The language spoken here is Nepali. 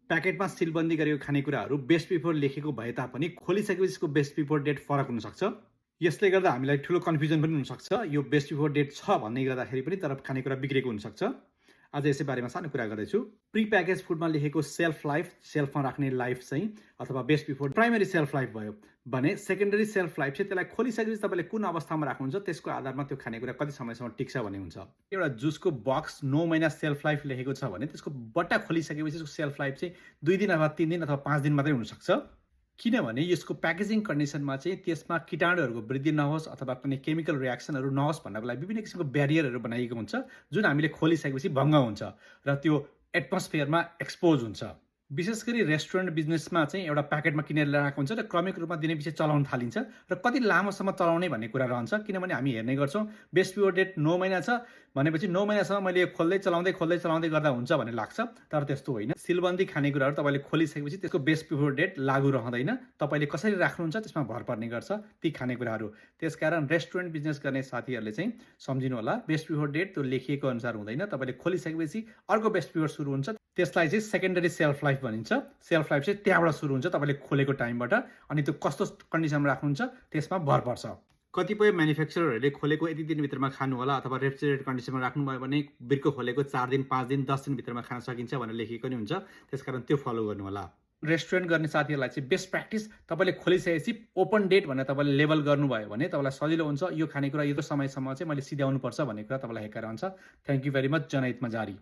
प्याकेटमा सिलबन्दी गरेको खानेकुराहरू बेस्ट बिफोर लेखेको भए तापनि खोलिसकेपछि यसको बेस्ट बिफोर डेट फरक हुनसक्छ। यसले गर्दा हामीलाई ठुलो कन्फ्युजन पनि हुनसक्छ, यो बेस्ट बिफोर डेट छ भन्ने गर्दाखेरि पनि तर खानेकुरा बिग्रेको हुनसक्छ। आज यसै बारेमा सानो कुरा गर्दैछु। प्री प्याकेज फुडमा लेखेको सेल्फ लाइफ, सेल्फमा राख्ने लाइफ चाहिँ अथवा best before primary self life भयो भने सेकेन्डरी सेल्फ लाइफ चाहिँ त्यसलाई खोलिसकेपछि तपाईँले कुन अवस्थामा राख्नुहुन्छ त्यसको आधारमा त्यो खानेकुरा कति समयसम्म टिक्छ भन्ने हुन्छ। एउटा जुसको बक्स 9 महिना सेल्फ लाइफ लेखेको छ भने त्यसको बट्टा खोलिसकेपछि त्यसको सेल्फ लाइफ चाहिँ 2 दिन अथवा 3 दिन अथवा 5 दिन मात्रै हुनसक्छ। किनभने यसको प्याकेजिङ कन्डिसनमा चाहिँ त्यसमा कीटाणुहरूको वृद्धि नहोस् अथवा कुनै केमिकल रियाक्सनहरू नहोस् भन्नको लागि विभिन्न किसिमको ब्यारियरहरू बनाइएको हुन्छ जुन हामीले खोलिसकेपछि भङ्ग हुन्छ र त्यो एटमोस्फियरमा एक्सपोज हुन्छ। विशेष गरी रेस्टुरेन्ट बिजनेसमा चाहिँ एउटा प्याकेटमा किनेर ल्याएको हुन्छ र क्रमिक रूपमा दिने पछि चलाउन थालिन्छ र कति लामोसम्म चलाउने भन्ने कुरा रहन्छ। किनभने हामी हेर्ने गर्छौँ बेस्ट बिफोर डेट 9 महिना छ भनेपछि 9 महिनासम्म मैले यो खोल्दै चलाउँदै गर्दा हुन्छ भन्ने लाग्छ, तर त्यस्तो होइन। सिलबन्दी खानेकुराहरू तपाईँले खोलिसकेपछि त्यसको बेस्ट बिफोर डेट लागू रहँदैन। तपाईँले कसरी राख्नुहुन्छ त्यसमा भर पर्ने गर्छ ती खानेकुराहरू। त्यसकारण रेस्टुरेन्ट बिजनेस गर्ने साथीहरूले चाहिँ सम्झिनु होला, बेस्ट बिफोर डेट त्यो लेखिएको अनुसार हुँदैन। तपाईँले खोलिसकेपछि अर्को बेस्ट बिफोर सुरु हुन्छ, त्यसलाई चाहिँ सेकेन्डरी सेल्फ लाइफ भनिन्छ। सेल्फ लाइफ चाहिँ त्यहाँबाट सुरु हुन्छ तपाईँले खोलेको टाइमबाट, अनि त्यो कस्तो कन्डिसनमा राख्नुहुन्छ त्यसमा भर पर्छ। कतिपय म्यानुफ्याक्चररहरूले खोलेको यति दिनभित्रमा खानु होला अथवा रेफ्रिजरेटर कन्डिसनमा राख्नुभयो भने बिर्को खोलेको 4 दिन 5 दिन 10 दिनभित्रमा खान सकिन्छ भनेर लेखिएको नि हुन्छ। त्यसकारण त्यो फलो गर्नु होला। रेस्टुरेन्ट गर्ने साथीहरूलाई चाहिँ बेस्ट प्र्याक्टिस तपाईँले खोलिसकेपछि ओपन डेट भनेर तपाईँले लेबल गर्नुभयो भने तपाईँलाई सजिलो हुन्छ। यो खानेकुरा यो समयसम्म चाहिँ मैले सिध्याउनुपर्छ भन्ने कुरा तपाईँलाई हेरेर हुन्छ। Thank you very much. जनहितमा जारी।